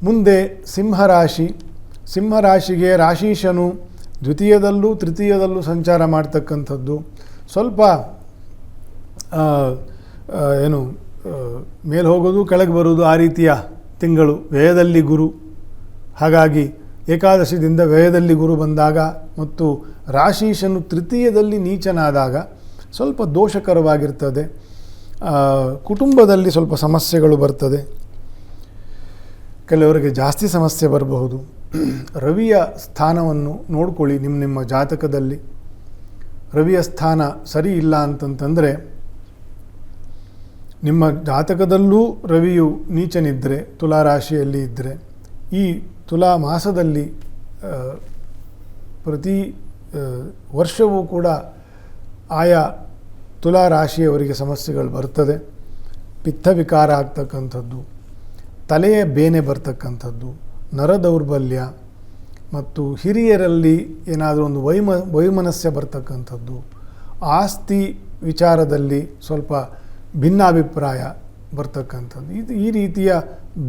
ಮುಂದೆ ಸಿಂಹರಾಶಿಗೆ ರಾಶೀಶನು ದ್ವಿತೀಯದಲ್ಲೂ ತೃತೀಯದಲ್ಲೂ ಸಂಚಾರ ಮಾಡ್ತಕ್ಕಂಥದ್ದು. ಸ್ವಲ್ಪ ಮೇಲೆ ಹೋಗೋದು ಕೆಳಗೆ ಬರೋದು ಆ ರೀತಿಯ ತಿಂಗಳು. ವ್ಯಯದಲ್ಲಿ ಗುರು, ಹಾಗಾಗಿ ಏಕಾದಶಿದಿಂದ ವ್ಯಯದಲ್ಲಿ ಗುರು ಬಂದಾಗ ಮತ್ತು ರಾಶೀಶನು ತೃತೀಯದಲ್ಲಿ ನೀಚನಾದಾಗ ಸ್ವಲ್ಪ ದೋಷಕರವಾಗಿರ್ತದೆ. ಕುಟುಂಬದಲ್ಲಿ ಸ್ವಲ್ಪ ಸಮಸ್ಯೆಗಳು ಬರ್ತದೆ, ಕೆಲವರಿಗೆ ಜಾಸ್ತಿ ಸಮಸ್ಯೆ ಬರಬಹುದು. ರವಿಯ ಸ್ಥಾನವನ್ನು ನೋಡ್ಕೊಳ್ಳಿ. ನಿಮ್ಮ ಜಾತಕದಲ್ಲಿ ರವಿಯ ಸ್ಥಾನ ಸರಿ ಇಲ್ಲ ಅಂತಂತಂದರೆ, ನಿಮ್ಮ ಜಾತಕದಲ್ಲೂ ರವಿಯು ನೀಚನಿದ್ದರೆ, ತುಲಾರಾಶಿಯಲ್ಲಿ ಇದ್ದರೆ, ಈ ತುಲಾ ಮಾಸದಲ್ಲಿ ಪ್ರತಿ ವರ್ಷವೂ ಕೂಡ ಆಯಾ ತುಲಾರಾಶಿಯವರಿಗೆ ಸಮಸ್ಯೆಗಳು ಬರ್ತದೆ. ಪಿತ್ತ ವಿಕಾರ ಆಗ್ತಕ್ಕಂಥದ್ದು, ತಲೆಯ ಬೇನೆ ಬರ್ತಕ್ಕಂಥದ್ದು, ನರದೌರ್ಬಲ್ಯ ಮತ್ತು ಹಿರಿಯರಲ್ಲಿ ಏನಾದರೂ ಒಂದು ವೈಮನಸ್ಯ ಬರ್ತಕ್ಕಂಥದ್ದು, ಆಸ್ತಿ ವಿಚಾರದಲ್ಲಿ ಸ್ವಲ್ಪ ಭಿನ್ನಾಭಿಪ್ರಾಯ ಬರ್ತಕ್ಕಂಥದ್ದು, ಈ ರೀತಿಯ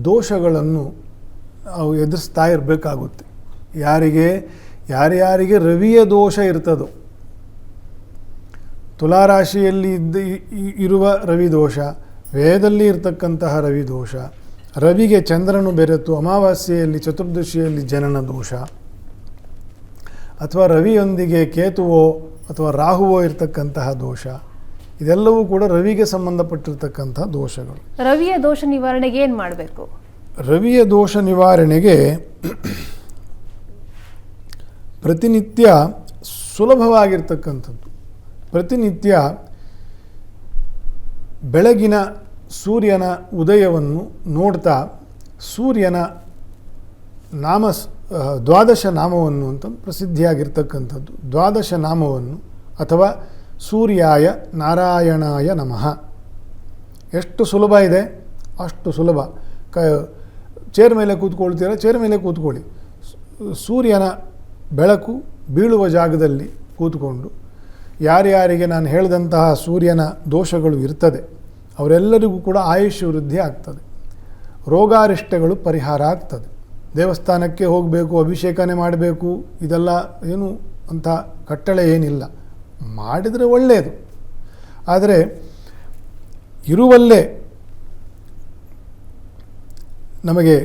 ದೋಷಗಳನ್ನು ಅವು ಎದುರಿಸ್ತಾ ಇರಬೇಕಾಗುತ್ತೆ. ಯಾರ್ಯಾರಿಗೆ ರವಿಯ ದೋಷ ಇರ್ತದೋ, ತುಲಾರಾಶಿಯಲ್ಲಿ ಇರುವ ರವಿ ದೋಷ, ವ್ಯಯದಲ್ಲಿ ಇರತಕ್ಕಂತಹ ರವಿ ದೋಷ, ರವಿಗೆ ಚಂದ್ರನು ಬೆರೆತು ಅಮಾವಾಸ್ಯೆಯಲ್ಲಿ ಚತುರ್ದಶಿಯಲ್ಲಿ ಜನನ ದೋಷ, ಅಥವಾ ರವಿಯೊಂದಿಗೆ ಕೇತುವೋ ಅಥವಾ ರಾಹುವೋ ಇರತಕ್ಕಂತಹ ದೋಷ, ಇದೆಲ್ಲವೂ ಕೂಡ ರವಿಗೆ ಸಂಬಂಧಪಟ್ಟಿರ್ತಕ್ಕಂಥ ದೋಷಗಳು. ರವಿಯ ದೋಷ ನಿವಾರಣೆಗೆ ಏನು ಮಾಡಬೇಕು? ರವಿಯ ದೋಷ ನಿವಾರಣೆಗೆ ಪ್ರತಿನಿತ್ಯ ಸುಲಭವಾಗಿರ್ತಕ್ಕಂಥದ್ದು, ಪ್ರತಿನಿತ್ಯ ಬೆಳಗಿನ ಸೂರ್ಯನ ಉದಯವನ್ನು ನೋಡ್ತಾ ಸೂರ್ಯನ ದ್ವಾದಶ ನಾಮವನ್ನು ಅಂತ ಪ್ರಸಿದ್ಧಿಯಾಗಿರ್ತಕ್ಕಂಥದ್ದು, ದ್ವಾದಶ ನಾಮವನ್ನು ಅಥವಾ ಸೂರ್ಯಾಯ ನಾರಾಯಣಾಯ ನಮಃ. ಎಷ್ಟು ಸುಲಭ ಇದೆ ಅಷ್ಟು ಸುಲಭ. ಚೇರ್ ಮೇಲೆ ಕೂತ್ಕೊಳ್ತೀರ, ಚೇರ್ ಮೇಲೆ ಕೂತ್ಕೊಳ್ಳಿ. ಸೂರ್ಯನ ಬೆಳಕು ಬೀಳುವ ಜಾಗದಲ್ಲಿ ಕೂತ್ಕೊಂಡು, ಯಾರ್ಯಾರಿಗೆ ನಾನು ಹೇಳಿದಂತಹ ಸೂರ್ಯನ ದೋಷಗಳು ಇರ್ತದೆ ಅವರೆಲ್ಲರಿಗೂ ಕೂಡ ಆಯುಷ್ಯ ವೃದ್ಧಿ ಆಗ್ತದೆ, ರೋಗಾರಿಷ್ಟಗಳು ಪರಿಹಾರ ಆಗ್ತದೆ. ದೇವಸ್ಥಾನಕ್ಕೆ ಹೋಗಬೇಕು, ಅಭಿಷೇಕನೆ ಮಾಡಬೇಕು, ಇದೆಲ್ಲ ಏನು ಅಂಥ ಕಟ್ಟಳೆ ಏನಿಲ್ಲ, ಮಾಡಿದರೆ ಒಳ್ಳೆಯದು. ಆದರೆ ಇರುವಲ್ಲೇ ನಮಗೆ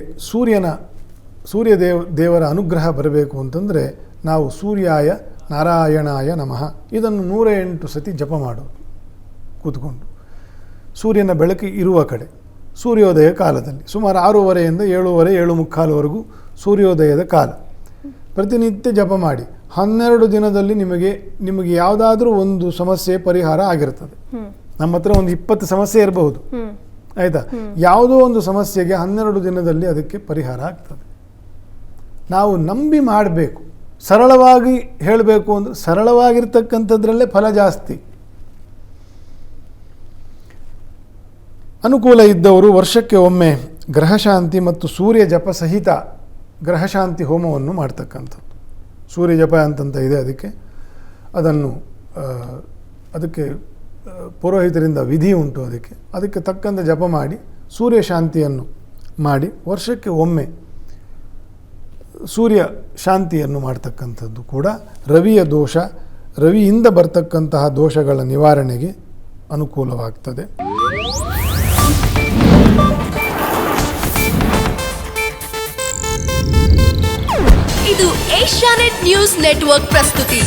ದೇವರ ಅನುಗ್ರಹ ಬರಬೇಕು ಅಂತಂದರೆ ನಾವು ಸೂರ್ಯಾಯ ನಾರಾಯಣಾಯ ನಮಃ ಇದನ್ನು 108 ಸತಿ ಜಪ ಮಾಡೋದು ಕೂತ್ಕೊಂಡು. ಸೂರ್ಯನ ಬೆಳಕು ಇರುವ ಕಡೆ ಸೂರ್ಯೋದಯ ಕಾಲದಲ್ಲಿ ಸುಮಾರು 6:30 7:30 7:45ವರೆಗೂ ಸೂರ್ಯೋದಯದ ಕಾಲ ಪ್ರತಿನಿತ್ಯ ಜಪ ಮಾಡಿ. 12 ದಿನದಲ್ಲಿ ನಿಮಗೆ ಯಾವುದಾದ್ರೂ ಒಂದು ಸಮಸ್ಯೆ ಪರಿಹಾರ ಆಗಿರ್ತದೆ. ನಮ್ಮ ಹತ್ರ ಒಂದು 20 ಸಮಸ್ಯೆ ಇರಬಹುದು, ಆಯಿತಾ? ಯಾವುದೋ ಒಂದು ಸಮಸ್ಯೆಗೆ 12 ದಿನದಲ್ಲಿ ಅದಕ್ಕೆ ಪರಿಹಾರ ಆಗ್ತದೆ. ನಾವು ನಂಬಿ ಮಾಡಬೇಕು. ಸರಳವಾಗಿ ಹೇಳಬೇಕು ಅಂದರೆ ಸರಳವಾಗಿರ್ತಕ್ಕಂಥದ್ರಲ್ಲೇ ಫಲ ಜಾಸ್ತಿ. ಅನುಕೂಲ ಇದ್ದವರು ವರ್ಷಕ್ಕೆ ಒಮ್ಮೆ ಗ್ರಹಶಾಂತಿ ಮತ್ತು ಸೂರ್ಯ ಜಪ ಸಹಿತ ಗ್ರಹಶಾಂತಿ ಹೋಮವನ್ನು ಮಾಡ್ತಕ್ಕಂಥದ್ದು. ಸೂರ್ಯ ಜಪ ಅಂತಂತ ಇದೆ, ಅದಕ್ಕೆ ಪುರೋಹಿತರಿಂದ ವಿಧಿ ಉಂಟು. ಅದಕ್ಕೆ ತಕ್ಕಂತೆ ಜಪ ಮಾಡಿ ಸೂರ್ಯ ಶಾಂತಿಯನ್ನು ಮಾಡಿ ವರ್ಷಕ್ಕೆ ಒಮ್ಮೆ ಸೂರ್ಯ ಶಾಂತಿಯನ್ನು ಮಾಡ್ತಕ್ಕಂಥದ್ದು ಕೂಡ ರವಿಯಿಂದ ಬರ್ತಕ್ಕಂತಹ ದೋಷಗಳ ನಿವಾರಣೆಗೆ ಅನುಕೂಲವಾಗ್ತದೆ. ಇದು ಏಷ್ಯಾನೆಟ್ ನ್ಯೂಸ್ ನೆಟ್ವರ್ಕ್ ಪ್ರಸ್ತುತಿ.